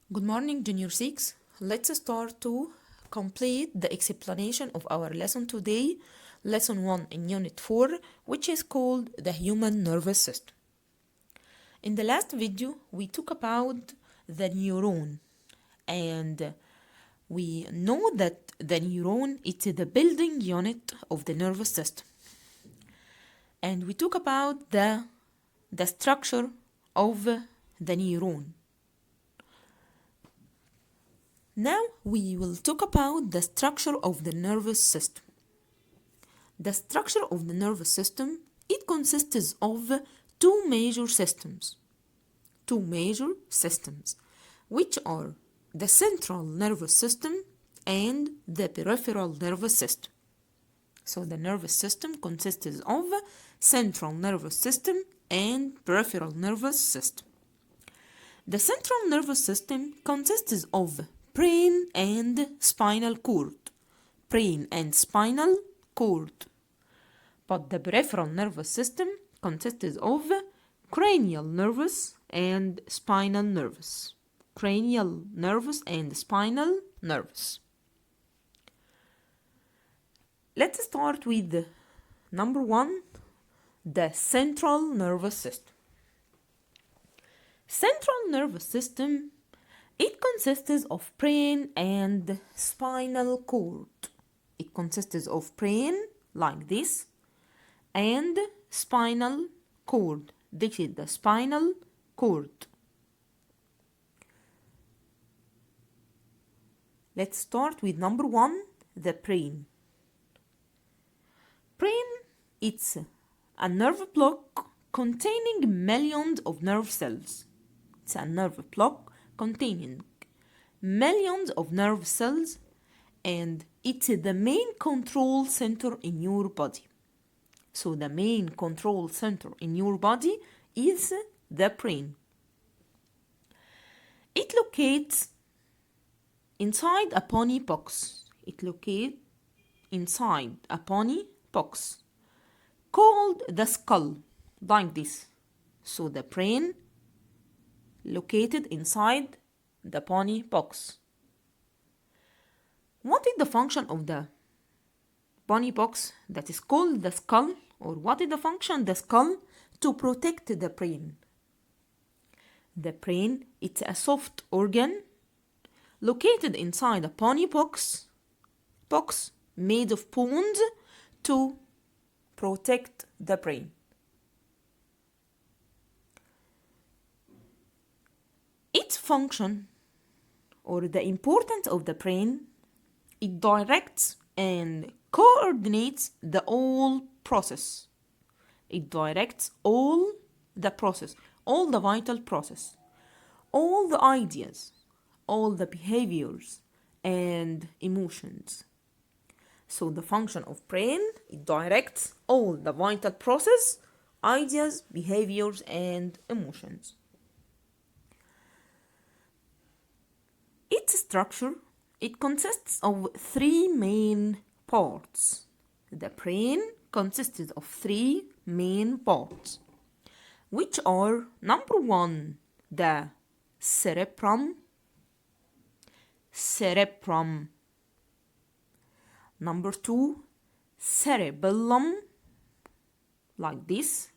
Good morning, Jr6. Let's start to complete the explanation of our lesson today, lesson 1 in Unit 4, which is called the human nervous system. In the last video, we talked about the neuron, and we know that the neuron is the building unit of the nervous system. And we talked about the structure of the neuron. Now we will talk about the structure of the nervous system. The structure of the nervous system, it consists of two major systems, which are the central nervous system and the peripheral nervous system. So the nervous system consists of central nervous system and peripheral nervous system. The central nervous system consists of brain and spinal cord. But the peripheral nervous system consists of cranial nervous and spinal nervous. Let's start with number 1, the central nervous system. Central nervous system, it consists of brain and spinal cord. It consists of brain, like this, and spinal cord. This is the spinal cord. Let's start with number 1, the brain. Brain, it's a nerve block containing millions of nerve cells. It's a nerve block containing millions of nerve cells, and it's the main control center in your body. So the main control center in your body is the brain. It locates inside a bony box. Called the skull, like this. So the brain located inside the bony box. What is the function of the bony box that is called the skull? Or what is the function of the skull? To protect the brain. The brain, it's a soft organ located inside a bony box made of bones to protect the brain. Its function, or the importance of the brain, it directs and coordinates the whole process. It directs all the process, all the vital process, all the ideas, all the behaviors and emotions. So the function of brain, it directs all the vital process, ideas, behaviors and emotions. Its structure, it consists of 3 main parts. The brain consists of 3 main parts, which are number 1, the cerebrum. Number 2, cerebellum, like this.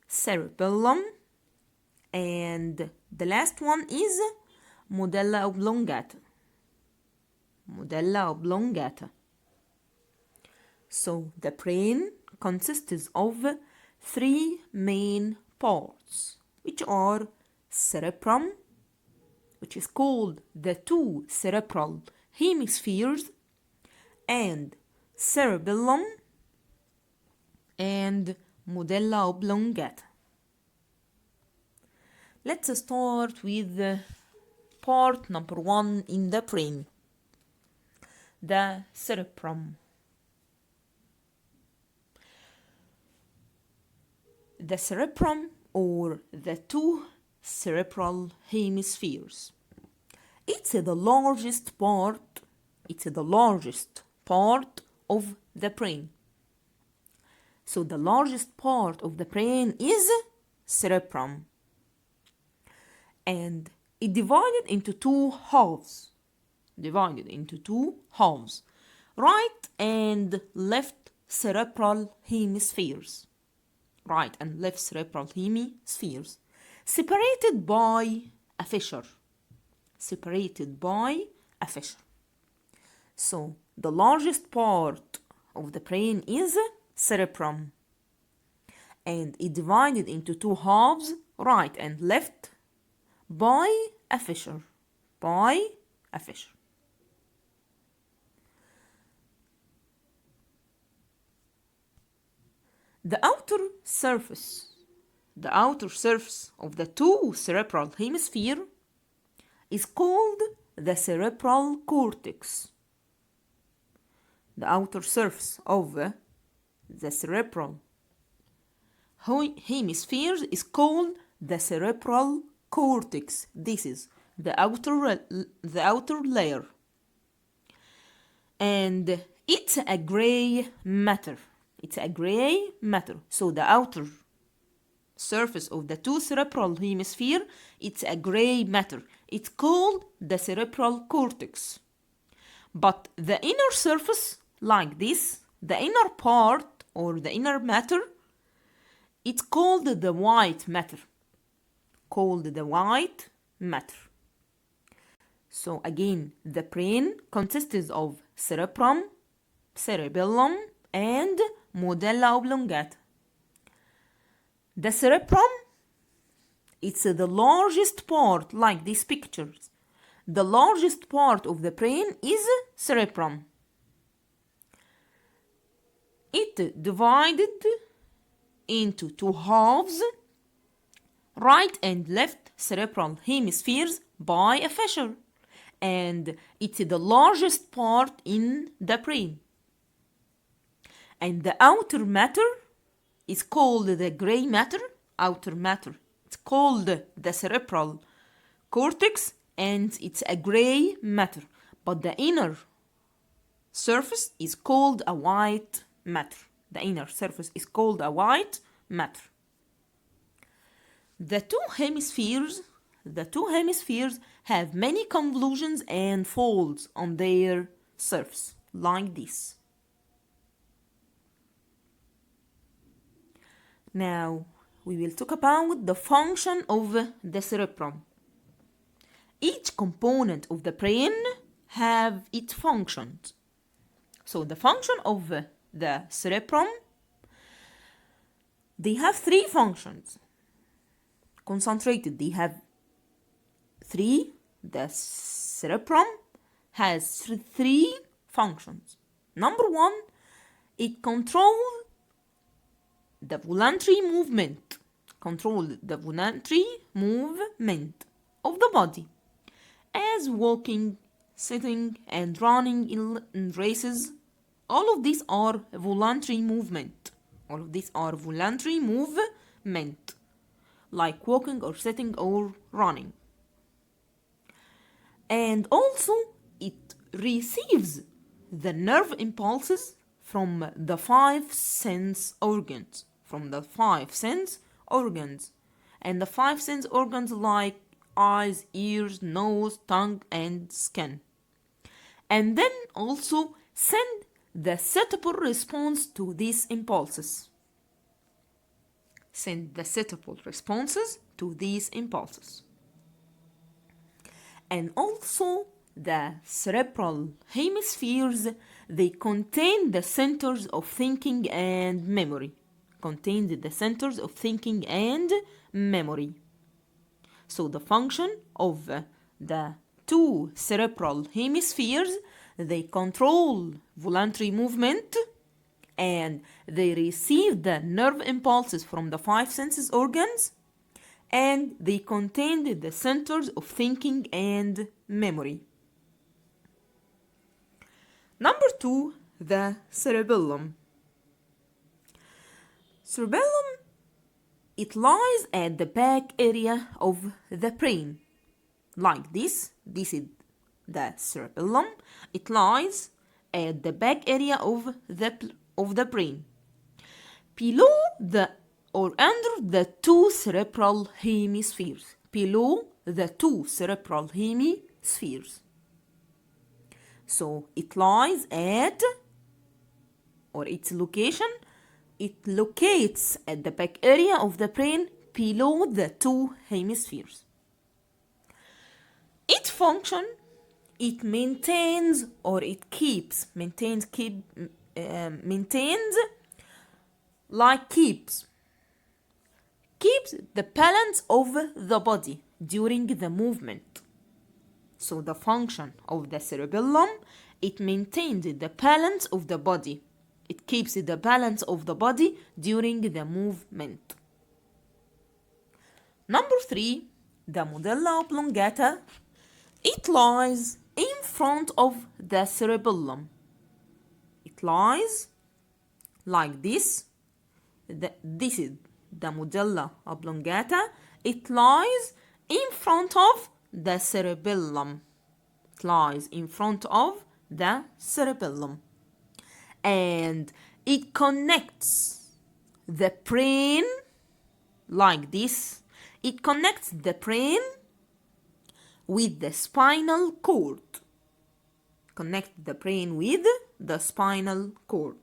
Cerebellum. And the last one is medulla oblongata. So the brain consists of 3 main parts, which are cerebrum, which is called the 2 cerebral hemispheres, and cerebellum and medulla oblongata. Let's start with part number 1 in the brain, the cerebrum. The cerebrum, or the 2 cerebral hemispheres, it's the largest part of the brain. So the largest part of the brain is cerebrum. And It divided into two halves. Right and left cerebral hemispheres. Right and left cerebral hemispheres. Separated by a fissure. So, the largest part of the brain is cerebrum. And it divided into two halves, right and left, by a fissure. The outer surface of the two cerebral hemispheres is called the cerebral cortex. The outer surface of the cerebral hemispheres is called the cerebral cortex. This is the outer layer. And it's a gray matter. So the outer surface of the two cerebral hemispheres, it's a gray matter. It's called the cerebral cortex. But the inner surface, like this, the inner part or the inner matter, it's called the white matter. So again, the brain consists of cerebrum, cerebellum, and medulla oblongata. The cerebrum, it's the largest part, like these pictures. The largest part of the brain is cerebrum. It divided into two halves, right and left cerebral hemispheres, by a fissure. And it's the largest part in the brain. And the outer matter is called the gray matter. It's called the cerebral cortex, and it's a gray matter. But the inner surface is called a white matter. The two hemispheres have many convolutions and folds on their surface, like this. Now, we will talk about the function of the cerebrum. Each component of the brain have its functions. So the function of the cerebrum, they have three functions. Concentrated, they have three. The cerebrum has three functions. Number one, it controls the voluntary movement of the body, as walking, sitting, and running in races. All of these are voluntary movement. Like walking or sitting or running. And also it receives the nerve impulses from the five sense organs. And the five sense organs like eyes, ears, nose, tongue, and skin. And then also send the suitable response to these impulses. And also the cerebral hemispheres, they contain the centers of thinking and memory. So the function of the two cerebral hemispheres, they control voluntary movement, and they receive the nerve impulses from the five senses organs, and they contain the centers of thinking and memory. Number two, the cerebellum. Cerebellum, it lies at the back area of the brain. Like this. This is the cerebellum. It lies at the back area of the brain. Below or under the two cerebral hemispheres. the two cerebral hemispheres. So it lies at, or its location, it locates at the back area of the brain below the two hemispheres. Its function, it maintains or it keeps, maintains the balance of the body during the movement. So the function of the cerebellum, it maintains the balance of the body. It keeps the balance of the body during the movement. Number 3, the medulla oblongata. It lies in front of the cerebellum. It lies like this. This is the medulla oblongata. It lies in front of the cerebellum. It lies in front of the cerebellum. And it connects the brain like this. It connects the brain with the spinal cord. Connect the brain with the spinal cord.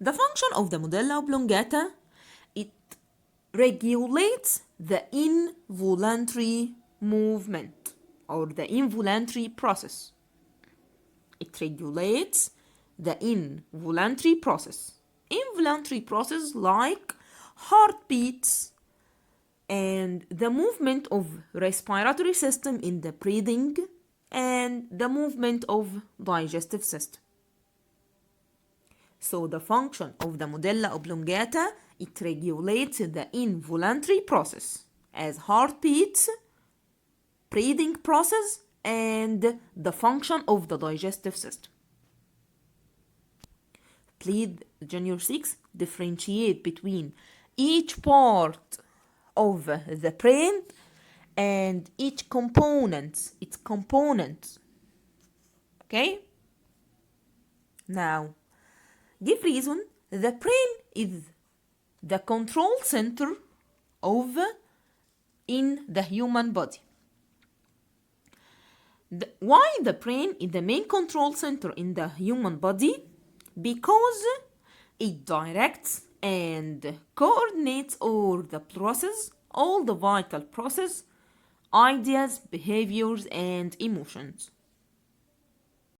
The function of the medulla oblongata, it regulates the involuntary movement or the involuntary process. It regulates the involuntary process. Involuntary process like heartbeats and the movement of respiratory system in the breathing and the movement of digestive system. So the function of the medulla oblongata, it regulates the involuntary process as heartbeats, breathing process, and the function of the digestive system. Please, Jr6, differentiate between each part of the brain and its components. Okay? Now, give reason. The brain is the control center in the human body. Why the brain is the main control center in the human body? Because it directs and coordinates all the vital process, ideas, behaviors, and emotions.